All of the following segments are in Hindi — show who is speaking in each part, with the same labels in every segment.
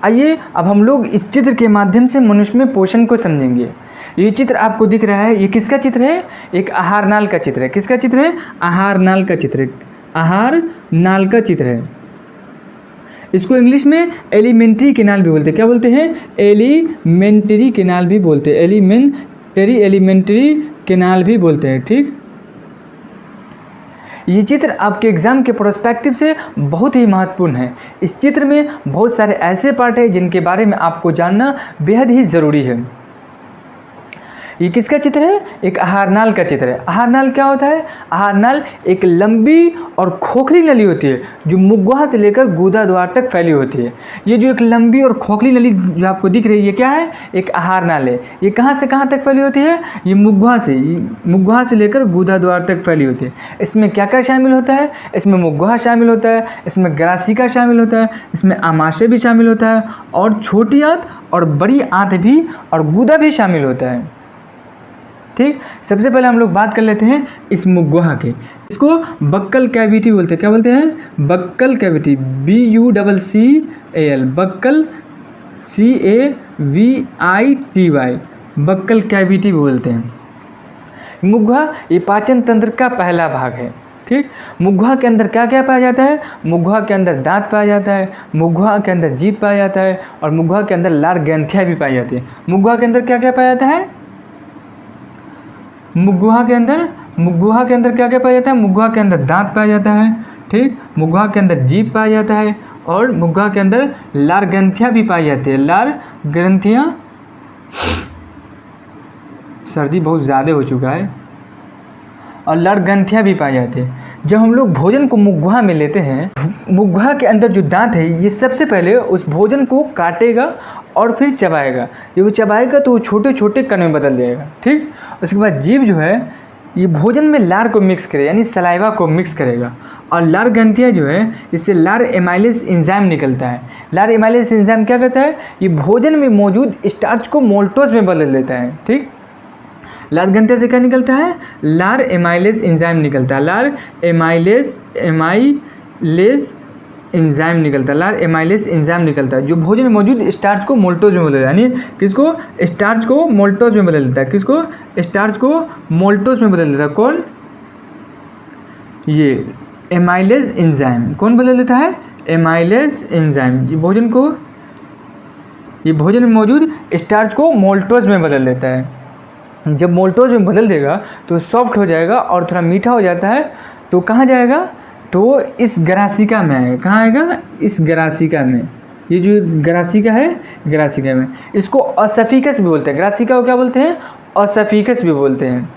Speaker 1: आइए अब हम लोग इस चित्र के माध्यम से मनुष्य में पोषण को समझेंगे। ये चित्र आपको दिख रहा है, ये किसका चित्र है? एक आहार नाल का चित्र है। किसका चित्र है? आहार नाल का चित्र है। आहार नाल का चित्र है। इसको इंग्लिश में एलिमेंट्री कैनाल भी बोलते हैं। क्या बोलते हैं? एलिमेंट्री कैनाल भी बोलते हैं। एलिमेंट्री कैनाल भी बोलते हैं। ठीक, ये चित्र आपके एग्ज़ाम के प्रोस्पेक्टिव से बहुत ही महत्वपूर्ण है। इस चित्र में बहुत सारे ऐसे पार्ट हैं जिनके बारे में आपको जानना बेहद ही ज़रूरी है। ये किसका चित्र है? एक आहार नाल का चित्र है। आहार नाल क्या होता है? आहार नाल एक लंबी और खोखली नली होती है जो मुखगुहा से लेकर गुदा द्वार तक फैली होती है। ये जो एक लंबी और खोखली नली जो आपको दिख रही है, ये क्या है? एक आहार नाल है। ये कहाँ से कहाँ तक फैली होती है? ये मुखगुहा से लेकर गुदा द्वार तक फैली होती है। इसमें क्या क्या शामिल होता है? इसमें मुखगुहा शामिल होता है, इसमें ग्रासिका शामिल होता है, इसमें आमाशय भी शामिल होता है, और छोटी आंत और बड़ी आंत भी और गुदा भी शामिल होता है। ठीक, सबसे पहले हम लोग बात कर लेते हैं इस मुखगुहा के। इसको बक्कल कैविटी बोलते हैं। क्या बोलते हैं? Buccal cavity, BUCCAL, buccal CAVITY, buccal cavity बोलते हैं। मुखगुहा ये पाचन तंत्र का पहला भाग है। ठीक, मुखगुहा के अंदर क्या क्या पाया जाता है? मुखगुहा के अंदर दांत पाया जाता है, मुखगुहा के अंदर जीभ पाया जाता है, और मुखगुहा के अंदर लार ग्रंथियाँ भी पाई जाती है। मुखगुहा के अंदर क्या क्या पाया जाता है? मुखगुहा के अंदर क्या क्या पाया जाता है? मुखगुहा के अंदर दांत पाया जाता है। ठीक, मुखगुहा के अंदर जीभ पाया जाता है, और मुखगुहा के अंदर लार ग्रंथियाँ भी पाई जाती है। लार ग्रंथियाँ, सर्दी बहुत ज़्यादा हो चुका है, और लार ग्रंथियाँ भी पाई जाती है। जब हम लोग भोजन को मुखगुहा में लेते हैं, मुखगुहा के अंदर जो दांत है ये सबसे पहले उस भोजन को काटेगा और फिर चबाएगा। ये वो चबाएगा तो वो छोटे छोटे कण में बदल जाएगा। ठीक, उसके बाद जीभ जो है ये भोजन में लार को मिक्स करेगा, यानी सलाइवा को मिक्स करेगा, और लार ग्रंथियाँ जो है इससे लार एमाइलेज एंजाइम निकलता है। लार एमाइलेज एंजाइम क्या करता है? ये भोजन में मौजूद स्टार्च को मोल्टोज में बदल देता है। ठीक, लार ग्रंथिया से क्या निकलता है? लार एमाइलेज एंजाइम निकलता है। लार एमाइलेज एंजाइम निकलता है। लार एमाइलेज एंजाइम निकलता है जो भोजन में मौजूद स्टार्च को मोल्टोज में बदल देता है। यानी किसको? स्टार्च को मोल्टोज में बदल देता है। किसको? स्टार्च को मोल्टोज में बदल देता है। कौन? ये एमाइलेज एंजाइम। कौन बदल देता है? Amylase enzyme. ये भोजन में मौजूद स्टार्च को मोल्टोज में बदल देता है। जब मोल्टोज में बदल देगा तो सॉफ्ट हो जाएगा और थोड़ा मीठा हो जाता है, तो कहाँ जाएगा? तो इस ग्रासिका में आएगा। कहाँ आएगा? इस ग्रासिका में। ये जो ग्रासिका है, ग्रासिका में। इसको ऑसफिकस भी बोलते हैं। ग्रासिका को क्या बोलते हैं? ऑसफिकस भी बोलते हैं।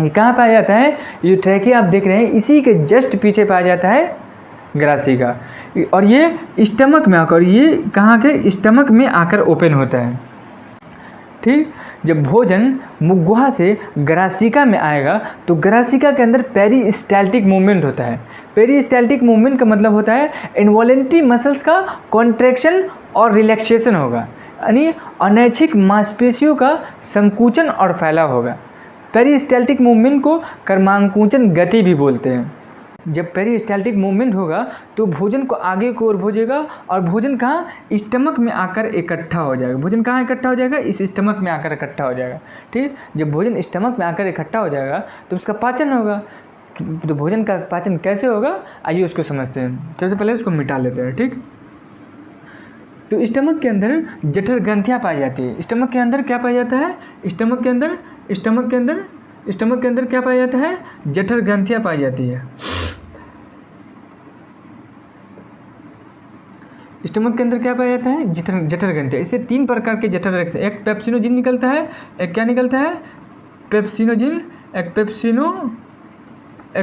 Speaker 1: ये कहाँ पाया जाता है? ये ट्रैकिया आप देख रहे हैं, इसी के जस्ट पीछे पाया जाता है ग्रासिका, और ये स्टमक में आकर, ये कहाँ के? स्टमक में आकर ओपन होता है। ठीक, जब भोजन मुखगुहा से ग्रासिका में आएगा तो ग्रासिका के अंदर पेरिस्टाल्टिक मूवमेंट होता है। पेरिस्टाल्टिक मूवमेंट का मतलब होता है इनवॉलेंट्री मसल्स का कॉन्ट्रैक्शन और रिलैक्सेशन होगा, यानी अनैच्छिक मांसपेशियों का संकुचन और फैलाव होगा। पेरिस्टाल्टिक मूवमेंट को कर्मांकुचन गति भी बोलते हैं। जब पेरिस्टाल्टिक मूवमेंट होगा तो भोजन को आगे की ओर भेजेगा, और भोजन कहाँ? स्टमक में आकर इकट्ठा हो जाएगा। भोजन कहाँ इकट्ठा हो जाएगा? इस स्टमक में आकर इकट्ठा हो जाएगा। ठीक, जब भोजन स्टमक में आकर इकट्ठा हो जाएगा तो उसका पाचन होगा। तो भोजन का पाचन कैसे होगा, आइए उसको समझते हैं। सबसे पहले उसको मिटा लेते हैं। ठीक, तो स्टमक के अंदर जठर ग्रंथियाँ पाई जाती है। स्टमक के अंदर क्या पाया जाता है? स्टमक के अंदर क्या पाया जाता है? जठर ग्रंथियाँ पाई जाती है। स्टमक के अंदर क्या पाया जाता है? जठर ग्रंथियाँ। इससे 3 प्रकार के जठर, एक पेप्सिनोजिन निकलता है, एक क्या निकलता है? पेप्सिनोजिन, एक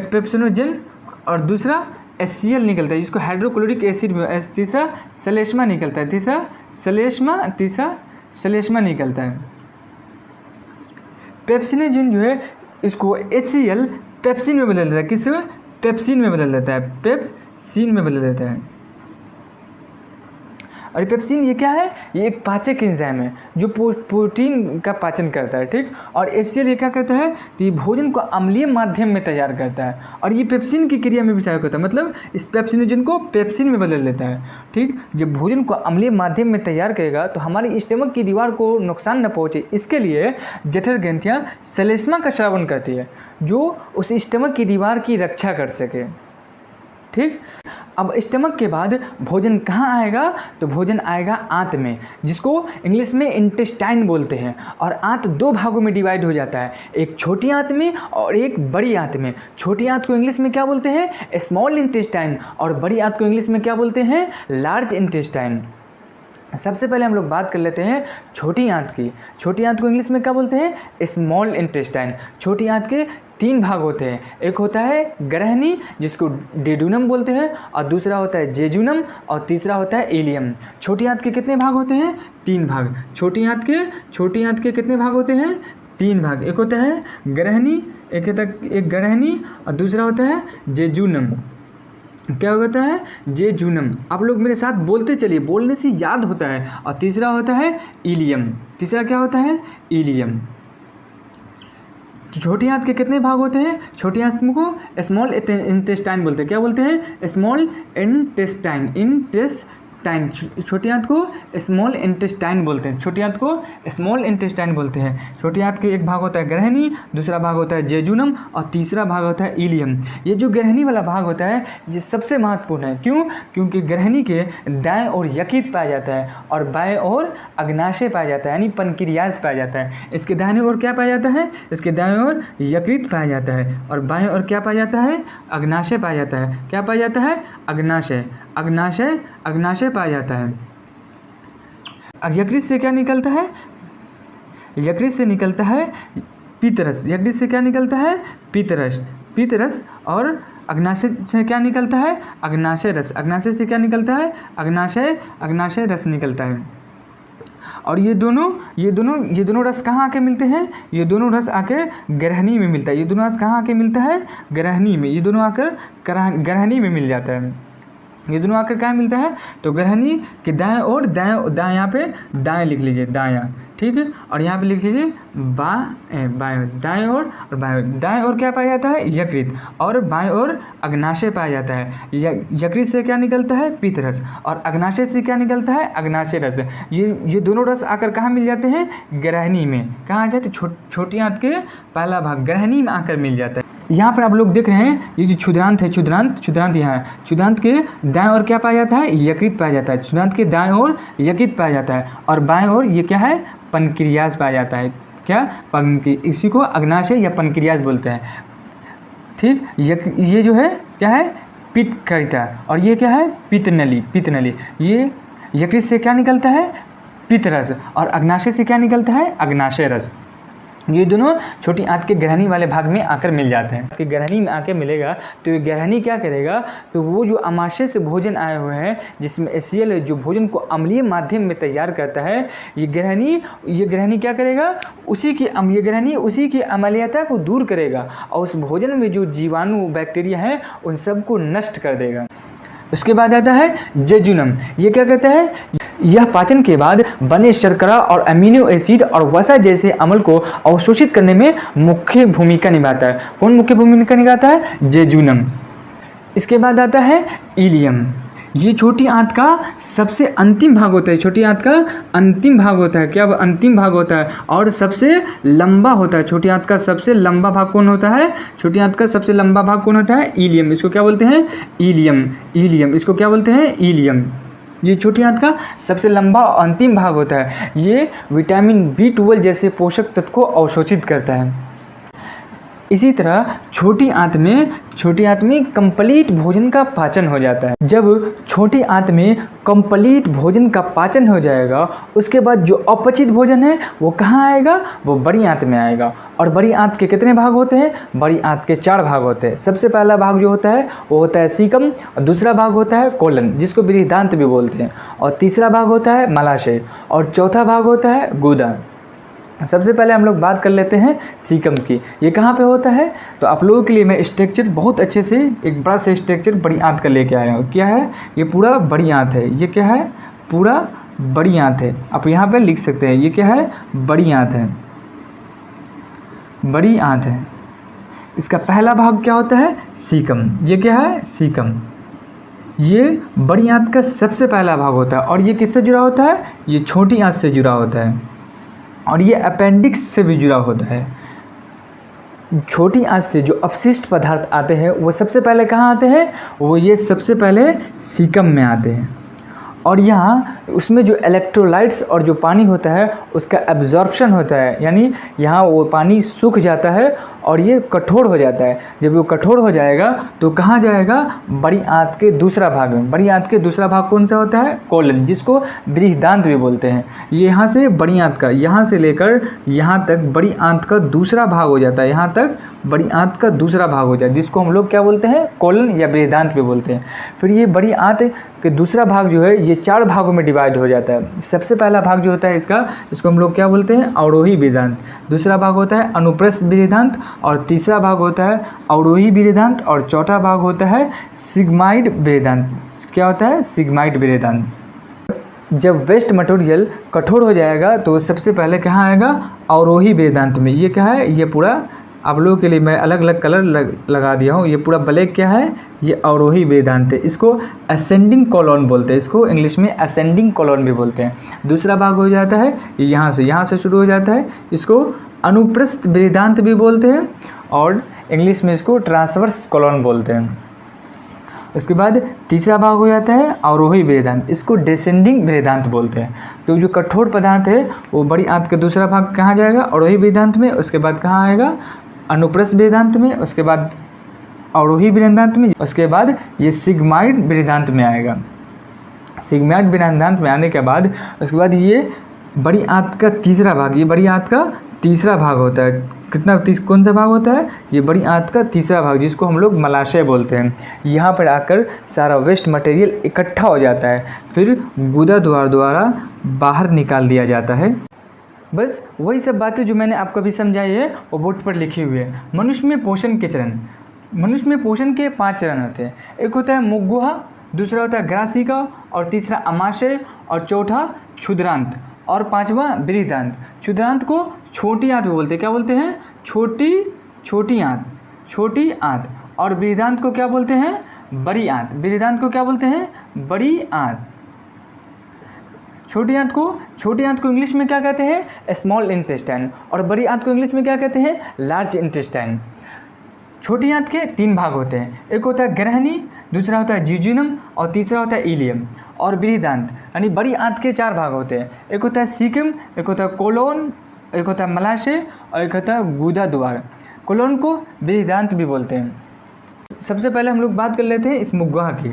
Speaker 1: पेप्सिनोजिन, और दूसरा HCl निकलता है जिसको हाइड्रोक्लोरिक एसिड में, तीसरा सलेस्मा निकलता है। तीसरा सलेस्मा निकलता है। पेप्सिनोजिन जो है इसको HCl पेप्सिन में बदल देता है। किस? पेप्सिन में बदल देता है। पेप्सिन में बदल देता है। और ये पेप्सिन ये क्या है, ये एक पाचक एंजाइम है जो प्रोटीन का पाचन करता है, ठीक। और HCl ये क्या करता है, तो ये भोजन को अम्लीय माध्यम में तैयार करता है और ये पेप्सिन की क्रिया में भी सहायक होता है, मतलब इस पेप्सिनोजन को पेप्सिन में बदल देता है, ठीक। जब भोजन को अम्लीय माध्यम में तैयार करेगा तो हमारी स्टमक की दीवार को नुकसान न पहुँचे, इसके लिए जठर ग्रंथियाँ श्लेष्मा का स्रावन करती है जो उस स्टमक की दीवार की रक्षा कर सके, ठीक। अब स्टमक के बाद भोजन कहाँ आएगा, तो भोजन आएगा आंत में, जिसको इंग्लिश में इंटेस्टाइन बोलते हैं। और आंत दो भागों में डिवाइड हो जाता है, एक छोटी आंत में और एक बड़ी आंत में। छोटी आंत को इंग्लिश में क्या बोलते हैं, स्मॉल इंटेस्टाइन, और बड़ी आंत को इंग्लिश में क्या बोलते हैं, लार्ज इंटेस्टाइन। सबसे पहले हम लोग बात कर लेते हैं छोटी आंत की। छोटी आंत को इंग्लिश में क्या बोलते हैं, स्मॉल इंटेस्टाइन। छोटी आंत के 3 भाग होते हैं, एक होता है ग्रहणी जिसको डेडुनम बोलते हैं, और दूसरा होता है जेजुनम, और तीसरा होता है इलियम। छोटी आंत के कितने भाग होते हैं, 3 भाग। छोटी आंत के कितने भाग होते हैं, 3 भाग। एक होता है ग्रहणी, एक ग्रहणी, और दूसरा होता है जेजुनम। क्या होता है, जेजुनम। आप लोग मेरे साथ बोलते चलिए, बोलने से याद होता है। और तीसरा होता है इलियम। तीसरा क्या होता है, इलियम। तो छोटी आंत के कितने भाग होते हैं, छोटी आंत को स्मॉल इंटेस्टाइन बोलते हैं। क्या बोलते हैं, स्मॉल इंटेस्टाइन। छोटी आंत को स्मॉल इंटेस्टाइन बोलते हैं, छोटी आंत को स्मॉल इंटेस्टाइन बोलते हैं। छोटी आंत के एक भाग होता है ग्रहणी, दूसरा भाग होता है जेजुनम, और तीसरा भाग होता है इलियम। ये जो ग्रहणी वाला भाग होता है ये सबसे महत्वपूर्ण है। क्यों, क्योंकि ग्रहणी के दाएं ओर यकृत पाया जाता है और बाएं ओर अग्नाशय पाया जाता है, यानी पनक्रियाज पाया जाता है। इसके दाहिने ओर क्या पाया जाता है, इसके दाएं ओर यकृत पाया जाता है, और बाएं ओर क्या पाया जाता है, अग्नाशय पाया जाता है। क्या पाया जाता है, अग्नाशय पाया जाता है। यकृत से क्या निकलता है, यकृत से निकलता है पीतरस। यकृत से क्या निकलता है, पीतरस। और अग्नाशय से क्या निकलता है, अग्नाशय रस। अग्नाशय से क्या निकलता है, अग्नाशय रस निकलता है। और ये दोनों रस कहाँ आके मिलते हैं, ये दोनों रस आके ग्रहणी में मिलता है। ये दोनों रस कहाँ आके मिलता है, ग्रहणी में। ये दोनों आकर ग्रहणी में मिल जाता है। ये दोनों आकर कहाँ मिलता है, तो ग्रहणी के दाएं और दाएं यहाँ पे दाएं लिख लीजिए, दायां, ठीक है। और यहाँ पे लिख लीजिए बाएं, दाएं और बाएं। दाएं और क्या पाया जाता है, यकृत, और बाएं और अग्नाशय पाया जाता है। यकृत से क्या निकलता है, पीतरस, और अग्नाशय से क्या निकलता है, अग्नाशय रस। ये दोनों रस आकर कहाँ मिल जाते हैं, ग्रहणी में। कहाँ आ जाते, छोटी आंत के पहला भाग ग्रहणी में आकर मिल जाता है। यहाँ पर आप लोग देख रहे हैं ये जो क्षुद्रांत है, क्षुद्रांत यहाँ है। क्षुद्रांत के दाएं ओर क्या पाया जाता है, यकृत पाया जाता है। क्षुद्रांत के दाएं ओर यकृत पाया जाता है, और बाएं ओर ये क्या है, पनक्रियाज पाया जाता है। क्या, इसी को अग्नाशय या पनक्रियाज बोलते हैं, ठीक। ये जो है क्या है, पित्तकरिता, और ये क्या है, पित्तनली। ये यकृत से क्या निकलता है, पित्तरस, और अग्नाशय से क्या निकलता है, अग्नाशय रस। ये दोनों छोटी आंत के ग्रहणी वाले भाग में आकर मिल जाते हैं। कि ग्रहणी में आकर मिलेगा तो ये ग्रहणी क्या करेगा, तो वो जो आमाशय से भोजन आए हुए हैं जिसमें HCl है, जो भोजन को अम्लीय माध्यम में तैयार करता है, ये ग्रहणी क्या करेगा, ये ग्रहणी उसी की अम्लीयता को दूर करेगा और उस भोजन में जो जीवाणु बैक्टीरिया हैं उन सबको नष्ट कर देगा। उसके बाद आता है जेजुनम। ये क्या कहता है, यह पाचन के बाद बने शर्करा और अमीनो एसिड और वसा जैसे अम्ल को अवशोषित करने में मुख्य भूमिका निभाता है। कौन मुख्य भूमिका निभाता है, जेजुनम। इसके बाद आता है इलियम। ये छोटी आंत का सबसे अंतिम भाग होता है। छोटी आंत का अंतिम भाग होता है। क्या अंतिम भाग होता है और सबसे लंबा होता है। छोटी आंत का सबसे लंबा भाग कौन होता है, छोटी आंत का सबसे लंबा भाग कौन होता है, इलियम। इसको क्या बोलते हैं, इलियम। इसको क्या बोलते हैं, इलियम। ये छोटी आंत का सबसे लंबा और अंतिम भाग होता है। ये विटामिन B12 जैसे पोषक तत्व को अवशोषित करता है। इसी तरह छोटी आंत में कंप्लीट भोजन का पाचन हो जाता है। जब छोटी आंत में कंप्लीट भोजन का पाचन हो जाएगा, उसके बाद जो अपचित भोजन है वो कहाँ आएगा, वो बड़ी आंत में आएगा। और बड़ी आंत के कितने भाग होते हैं, बड़ी आंत के 4 भाग होते हैं। सबसे पहला भाग जो होता है वो होता है सीकम, और दूसरा भाग होता है कोलन जिसको बृहदांत भी बोलते हैं, और तीसरा भाग होता है मलाशय, और चौथा भाग होता है गुदा। सबसे पहले हम लोग बात कर लेते हैं सीकम की। ये कहाँ पे होता है, तो आप लोगों के लिए मैं स्ट्रक्चर बहुत अच्छे से एक बड़ा सा स्ट्रक्चर बड़ी आंत का लेके आया हूँ। क्या है, ये पूरा बड़ी आंत है। ये क्या है, पूरा बड़ी आंत है। आप यहाँ पे लिख सकते हैं, ये क्या है, बड़ी आंत है, बड़ी आंत है। इसका पहला भाग क्या होता है, सीकम। ये क्या है, सीकम। ये बड़ी आंत का सबसे पहला भाग होता है और ये किससे जुड़ा होता है, ये छोटी आंत से जुड़ा होता है और ये अपेंडिक्स से भी जुड़ा होता है। छोटी आंत से जो अपशिष्ट पदार्थ आते हैं वो सबसे पहले कहाँ आते हैं, वो ये सबसे पहले सीकम में आते हैं और यहाँ उसमें जो इलेक्ट्रोलाइट्स और जो पानी होता है उसका एब्जॉर्प्शन होता है, यानी यहाँ वो पानी सूख जाता है और ये कठोर हो जाता है। जब वो कठोर हो जाएगा तो कहाँ जाएगा, बड़ी आंत के दूसरा भाग में। बड़ी आंत के दूसरा भाग कौन सा होता है, कोलन, जिसको बृहदांत भी बोलते हैं। ये यहाँ से बड़ी आंत का, यहाँ से लेकर यहाँ तक बड़ी आंत का दूसरा भाग हो जाता है, यहाँ तक बड़ी आंत का दूसरा भाग हो जाता है, जिसको हम लोग क्या बोलते हैं, कोलन या बृहदांत भी बोलते हैं। फिर ये बड़ी आंत के दूसरा भाग जो है ये 4 भागों में डिवाइड हो जाता है। सबसे पहला भाग जो होता है इसको हम लोग क्या बोलते हैं, अवरोही बृहदांत। दूसरा भाग होता है अनुप्रस्थ बृहदांत और तीसरा भाग होता है अवरोही बृहदांत और चौथा भाग होता है सिग्माइड बृहदांत। क्या होता है, सिग्माइड बृहदांत। जब वेस्ट मटेरियल कठोर हो जाएगा तो सबसे पहले कहाँ आएगा, अवरोही बृहदांत में। ये क्या है, ये पूरा आप लोगों के लिए मैं अलग अलग कलर लगा दिया हूँ। ये पूरा ब्लैक क्या है, ये अवरोही वेदांत है। इसको असेंडिंग कॉलोन बोलते हैं, इसको इंग्लिश में असेंडिंग कॉलोन भी बोलते हैं। दूसरा भाग हो जाता है ये यहाँ से शुरू हो जाता है, इसको अनुप्रस्थ वेदांत भी बोलते हैं और इंग्लिश में इसको ट्रांसवर्स कॉलोन बोलते हैं। उसके बाद तीसरा भाग हो जाता है अवरोही वेदांत, इसको डिसेंडिंग वेदांत बोलते हैं। तो जो कठोर पदार्थ है वो बड़ी आंत का दूसरा भाग कहाँ जाएगा, अवरोही वेदांत में। उसके बाद कहाँ आएगा, अनुप्रस्थ वेदांत में। उसके बाद अवरोही वेदांत में। उसके बाद ये सिग्माइड वेदांत में आएगा। सिग्माइड वेदांत में आने के बाद उसके बाद ये बड़ी आंत का तीसरा भाग, ये बड़ी आंत का तीसरा भाग होता है। कौन सा भाग होता है, ये बड़ी आंत का तीसरा भाग, जिसको हम लोग मलाशय बोलते हैं। यहाँ पर आकर सारा वेस्ट मटेरियल इकट्ठा हो जाता है, फिर गुदा द्वारा बाहर निकाल दिया जाता है। बस वही सब बातें जो मैंने आपको अभी समझाई है वो बोर्ड पर लिखी हुई है। मनुष्य में पोषण के चरण, मनुष्य में पोषण के 5 चरण होते हैं। एक होता है मुख गुहा, दूसरा होता है ग्रासिका और तीसरा आमाशय और चौथा क्षुद्रांत और 5वां बृहदांत। क्षुद्रांत को छोटी आंत भी बोलते हैं। क्या बोलते हैं, छोटी आंत, छोटी आंत। और बृहदांत को क्या बोलते हैं, बड़ी आंत। बृहदांत को क्या बोलते हैं, बड़ी आंत। छोटी आंत को इंग्लिश में क्या कहते हैं, स्मॉल इंटेस्टाइन। और बड़ी आंत को इंग्लिश में क्या कहते हैं, लार्ज इंटेस्टाइन। छोटी आंत के 3 भाग होते हैं, एक होता है ग्रहणी, दूसरा होता है जिजुनम और तीसरा होता है इलियम। और बृहदांत यानी बड़ी आंत के 4 भाग होते हैं, एक होता है सीकम, एक होता है कोलोन, एक होता है मलाशय और एक होता है गुदा द्वार। कोलोन को बृहदांत भी बोलते हैं। सबसे पहले हम लोग बात कर लेते हैं इस मुखगुहा की।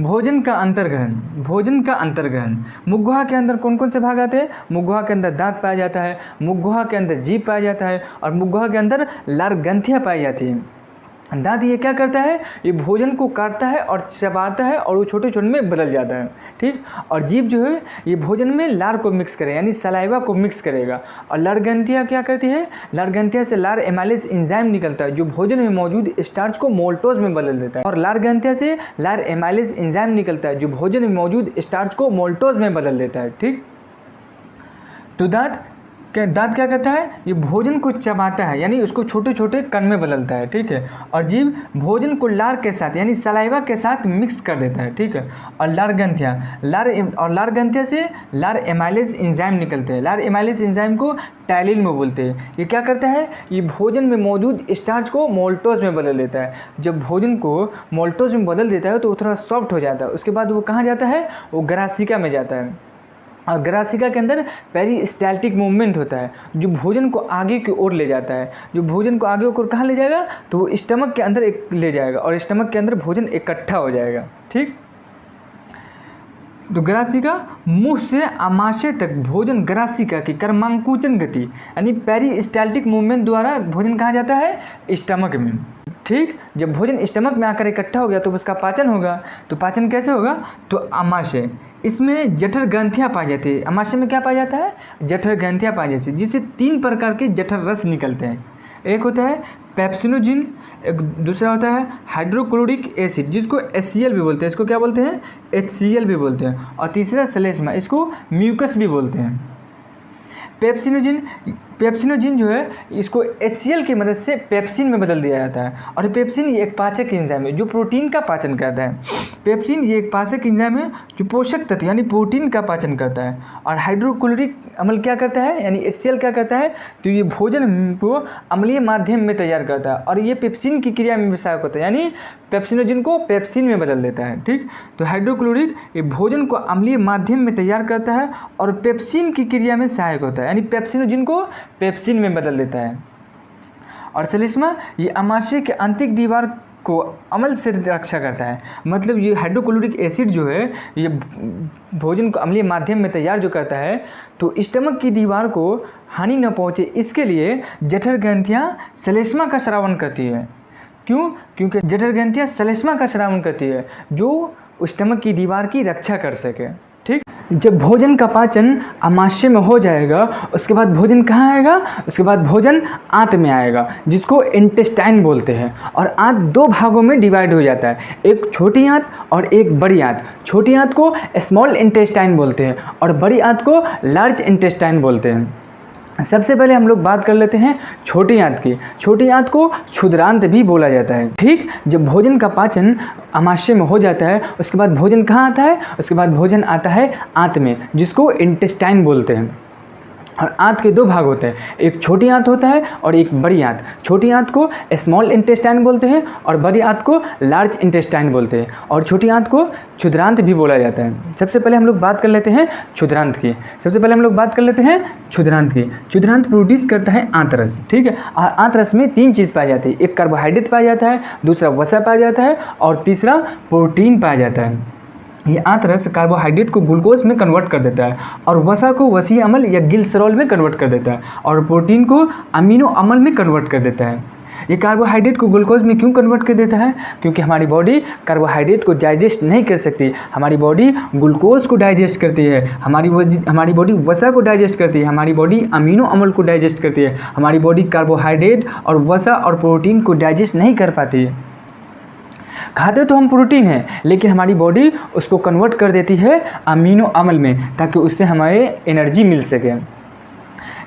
Speaker 1: भोजन का अंतर्ग्रहण। मुखगुहा के अंदर कौन कौन से भाग आते हैं, मुखगुहा के अंदर दांत पाया जाता है, मुखगुहा के अंदर जीभ पाया जाता है और मुखगुहा के अंदर लार ग्रंथियाँ पाई जाती हैं। दांत ये क्या करता है, ये भोजन को काटता है और चबाता है और वो छोटे छोटे में बदल जाता है, ठीक। और जीभ जो है ये भोजन में लार को मिक्स करे यानी सलाइवा को मिक्स करेगा। और लार ग्रंथियाँ क्या करती है, लार ग्रंथियाँ से लार एमाइलेज एंजाइम निकलता है जो भोजन में मौजूद स्टार्च को मोल्टोज में बदल देता है। और लार ग्रंथियाँ से लार एमाइलेज एंजाइम निकलता है जो भोजन में मौजूद स्टार्च को मोल्टोज में बदल देता है, ठीक। तो दांत क्या करता है, ये भोजन को चबाता है यानी उसको छोटे छोटे कण में बदलता है, ठीक है। और जीभ भोजन को लार के साथ यानी सलाइवा के साथ मिक्स कर देता है, ठीक है। और लार ग्रंथियाँ से लार एमाइलेज एंजाइम निकलते हैं। लार एमाइलेज एंजाइम को टैलिन में बोलते हैं। ये क्या करता है, ये भोजन में मौजूद स्टार्च को मोल्टोज में बदल देता है। जब भोजन को मोल्टोज में बदल देता है तो वो थोड़ा सॉफ्ट हो जाता है। उसके बाद वो कहाँ जाता है, वो ग्रासिका में जाता है। और ग्रासिका के अंदर पेरिस्टाल्टिक मूवमेंट होता है जो भोजन को आगे की ओर ले जाता है। जो भोजन को आगे की ओर कहाँ ले जाएगा, तो वो स्टमक के अंदर ले जाएगा और स्टमक के अंदर भोजन इकट्ठा हो जाएगा, ठीक। तो ग्रासिका मुंह से आमाशय तक भोजन ग्रासिका की क्रमांकुचन गति यानी पेरिस्टाल्टिक मूवमेंट द्वारा भोजन कहाँ जाता है, स्टमक में, ठीक। जब भोजन स्टमक में आकर इकट्ठा हो गया तो उसका पाचन होगा। तो पाचन कैसे होगा, तो आमाशय, इसमें जठर ग्रंथियाँ पाई जाती है। आमाशय में क्या पाया जाता है, जठर ग्रंथियाँ पाई जाती है, जिससे 3 प्रकार के जठर रस निकलते हैं। एक होता है पेप्सिनोजिन, एक दूसरा होता है हाइड्रोक्लोरिक एसिड जिसको HCl भी बोलते हैं, इसको क्या बोलते हैं HCl भी बोलते हैं, और तीसरा सलेस्मा, इसको म्यूकस भी बोलते हैं। पेप्सिनोजिन जो है इसको HCl की मदद से पेप्सिन में बदल दिया जाता है, और पेप्सिन ये एक पाचक एंजाइम है जो प्रोटीन का पाचन करता है। पेप्सिन ये एक पाचक एंजाइम है जो पोषक तत्व यानी प्रोटीन का पाचन करता है, और हाइड्रोक्लोरिक अम्ल क्या करता है यानी HCl क्या करता है, तो ये भोजन को अम्लीय माध्यम में तैयार करता है, और ये पेप्सिन की क्रिया में सहायक होता है, यानी पेप्सिनोजिन को पेप्सिन में बदल देता है। ठीक, तो हाइड्रोक्लोरिक ये भोजन को अम्लीय माध्यम में तैयार करता है और पेप्सिन की क्रिया में सहायक होता है, यानी पेप्सिनोजिन को पेप्सिन में बदल देता है। और सलेस्मा ये अमाशय के आंतरिक दीवार को अम्ल से रक्षा करता है, मतलब ये हाइड्रोक्लोरिक एसिड जो है ये भोजन को अम्लीय माध्यम में तैयार जो करता है, तो स्टमक की दीवार को हानि न पहुंचे इसके लिए जठर ग्रंथियाँ सलेस्मा का स्रावन करती है। क्यों? क्योंकि जठर ग्रंथियाँ सलेस्मा का स्रावन करती है जो स्टमक की दीवार की रक्षा कर सके। ठीक, जब भोजन का पाचन आमाशय में हो जाएगा उसके बाद भोजन कहाँ आएगा, उसके बाद भोजन आंत में आएगा जिसको इंटेस्टाइन बोलते हैं, और आंत दो भागों में डिवाइड हो जाता है, एक छोटी आंत और एक बड़ी आंत। छोटी आंत को स्मॉल इंटेस्टाइन बोलते हैं और बड़ी आंत को लार्ज इंटेस्टाइन बोलते हैं। सबसे पहले हम लोग बात कर लेते हैं छोटी आंत की। छोटी आंत को क्षुद्रांत भी बोला जाता है। ठीक, जब भोजन का पाचन आमाशय में हो जाता है उसके बाद भोजन कहाँ आता है, उसके बाद भोजन आता है आंत में जिसको इंटेस्टाइन बोलते हैं। और आंत के दो भाग होते हैं, एक छोटी आंत होता है और एक बड़ी आंत। छोटी आंत को स्मॉल इंटेस्टाइन बोलते हैं और बड़ी आंत को लार्ज इंटेस्टाइन बोलते हैं, और छोटी आंत को क्षुद्रांत भी बोला जाता है। सबसे पहले हम लोग बात कर लेते हैं क्षुद्रांत की। क्षुद्रांत प्रोड्यूस करता है आंतरस। ठीक है, और आंतरस में तीन चीज़ पाई जाती है, एक कार्बोहाइड्रेट पाया जाता है, दूसरा वसा पाया जाता है और तीसरा प्रोटीन पाया जाता है। ये आंतरस कार्बोहाइड्रेट को ग्लूकोज में कन्वर्ट कर देता है और वसा को वसीय अम्ल या ग्लिसरॉल में कन्वर्ट कर देता है और प्रोटीन को अमीनो अम्ल में कन्वर्ट कर देता है। ये कार्बोहाइड्रेट को ग्लूकोज में क्यों कन्वर्ट कर देता है? क्योंकि हमारी बॉडी कार्बोहाइड्रेट को डाइजेस्ट नहीं कर सकती, हमारी बॉडी ग्लूकोज को डाइजेस्ट करती है, हमारी बॉडी वसा को डाइजेस्ट करती है, हमारी बॉडी अमीनो अम्ल को डाइजेस्ट करती है। हमारी बॉडी कार्बोहाइड्रेट और वसा और प्रोटीन को डाइजेस्ट नहीं कर पाती है। खाते तो हम प्रोटीन है लेकिन हमारी बॉडी उसको कन्वर्ट कर देती है अमीनो अम्ल में ताकि उससे हमारे एनर्जी मिल सके।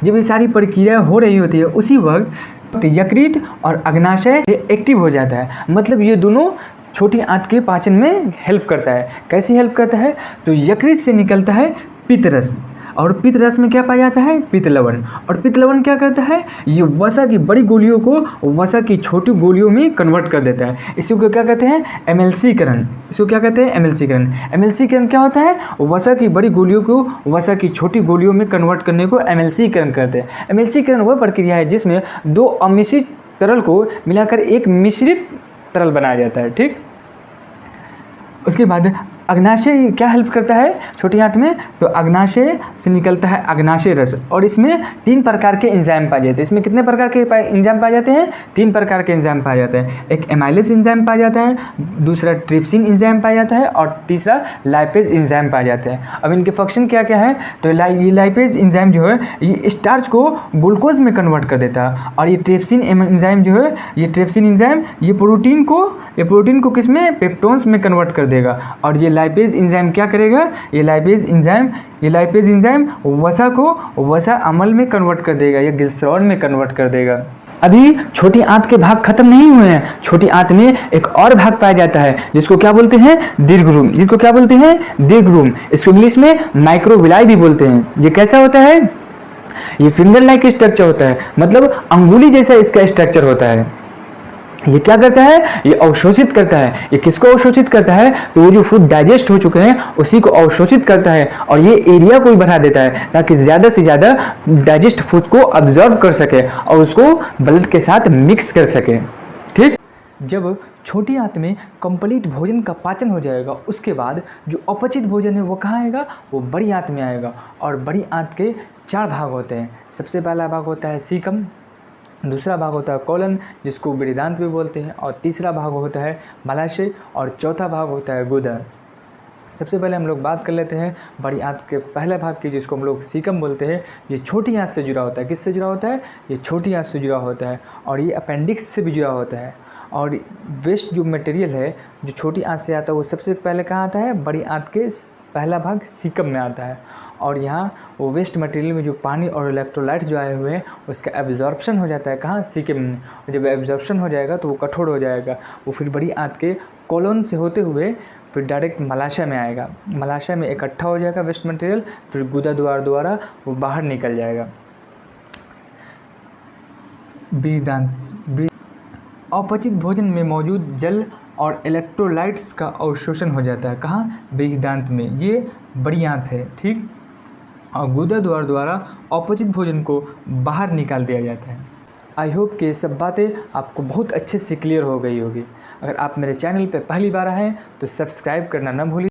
Speaker 1: जब ये सारी प्रक्रिया हो रही होती है उसी वक्त यकृत और अग्नाशय एक्टिव हो जाता है, मतलब ये दोनों छोटी आंत के पाचन में हेल्प करता है। कैसे हेल्प करता है? तो यकृत से निकलता है पित्तरस और पित्त रस में क्या पाया जाता है? पित्त लवण। और पित्त लवण क्या करता है? ये वसा की बड़ी गोलियों को वसा की छोटी गोलियों में कन्वर्ट कर देता है। इसको क्या कहते हैं? एमएलसीकरण। इसको क्या कहते हैं? एमएलसीकरण। एमएलसीकरण क्या होता है? वसा की बड़ी गोलियों को वसा की छोटी गोलियों में कन्वर्ट करने को एमएलसीकरण कहते हैं। एमएलसीकरण वह प्रक्रिया है जिसमें दो अमिश्रित तरल को मिलाकर एक मिश्रित तरल बनाया जाता है। ठीक, उसके बाद अग्नाशय क्या हेल्प करता है छोटी आंत में? तो अग्नाशय से निकलता है अग्नाशय रस और इसमें 3 प्रकार के एंजाइम पाए जाते हैं। इसमें कितने प्रकार के एंजाइम पाए जाते हैं? 3 प्रकार के एंजाइम पाए जाते हैं। एक एमाइलेज एंजाइम पाया जाता है, दूसरा ट्रिप्सिन एंजाइम पाया जाता है और तीसरा लाइपेज एंजाइम पाया जाता है। अब इनके फंक्शन क्या क्या है? तो ये लाइपेज एंजाइम जो है ये स्टार्च को ग्लूकोज में कन्वर्ट कर देता है और ये ट्रिप्सिन एंजाइम जो है ये ट्रिप्सिन एंजाइम ये प्रोटीन को किस में? पेप्टोन्स में कन्वर्ट कर देगा। और ये लाइपेज एंजाइम क्या करेगा? ये लाइपेज एंजाइम वसा को वसा अम्ल में कन्वर्ट कर देगा या ग्लिसरॉल में कन्वर्ट कर देगा। अभी छोटी आंत के भाग खत्म नहीं हुए हैं, छोटी आंत में एक और भाग पाया जाता है जिसको क्या बोलते हैं? दीर्घरूम। जिसको क्या बोलते हैं? दीर्घरूम। इसको इंग्लिश में माइक्रोविलाई भी बोलते हैं। ये कैसा होता है? ये फिंगर लाइक स्ट्रक्चर होता है, मतलब अंगुली जैसा इसका स्ट्रक्चर होता है। ये क्या करता है? ये अवशोषित करता है। ये किसको अवशोषित करता है? तो वो जो फूड डाइजेस्ट हो चुके हैं उसी को अवशोषित करता है और ये एरिया को भी बढ़ा देता है ताकि ज़्यादा से ज़्यादा डाइजेस्ट फूड को अब्जॉर्ब कर सके और उसको ब्लड के साथ मिक्स कर सके। ठीक, जब छोटी आंत में कंप्लीट भोजन का पाचन हो जाएगा उसके बाद जो अपचित भोजन है वो कहाँ आएगा? वो बड़ी आंत में आएगा। और बड़ी आंत के 4 भाग होते हैं। सबसे पहला भाग होता है सीकम, दूसरा भाग होता है कोलन जिसको बृहदांत भी बोलते हैं और तीसरा भाग होता है मलाशय और चौथा भाग होता है गुदर। सबसे पहले हम लोग बात कर लेते हैं बड़ी आंत के पहले भाग की, जिसको हम लोग सीकम बोलते हैं। ये छोटी आंत से जुड़ा होता है। किससे जुड़ा होता है? ये छोटी आंत से जुड़ा होता है और ये अपेंडिक्स से भी जुड़ा होता है। और वेस्ट जो मटेरियल है जो छोटी आंत से आता है वो सबसे पहले कहाँ आता है? बड़ी आंत के पहला भाग सीकम में आता है। और यहाँ वो वेस्ट मटेरियल में जो पानी और इलेक्ट्रोलाइट जो आए हुए हैं उसका एब्जॉर्प्शन हो जाता है कहाँ? सीकम में। और जब एब्जॉर्प्शन हो जाएगा तो वो कठोर हो जाएगा, वो फिर बड़ी आंत के कॉलोन से होते हुए फिर डायरेक्ट मलाशय में आएगा। मलाशय में इकट्ठा हो जाएगा वेस्ट मटेरियल, फिर गुदा द्वार द्वारा वो बाहर निकल जाएगा। अपचित भोजन में मौजूद जल और इलेक्ट्रोलाइट्स का अवशोषण हो जाता है कहाँ? बृहदांत में। ये बड़ी आंत है, ठीक। और गुदा द्वार द्वारा अपचित भोजन को बाहर निकाल दिया जाता है। आई होप कि ये सब बातें आपको बहुत अच्छे से क्लियर हो गई होगी। अगर आप मेरे चैनल पर पहली बार आए हैं तो सब्सक्राइब करना न भूलिए।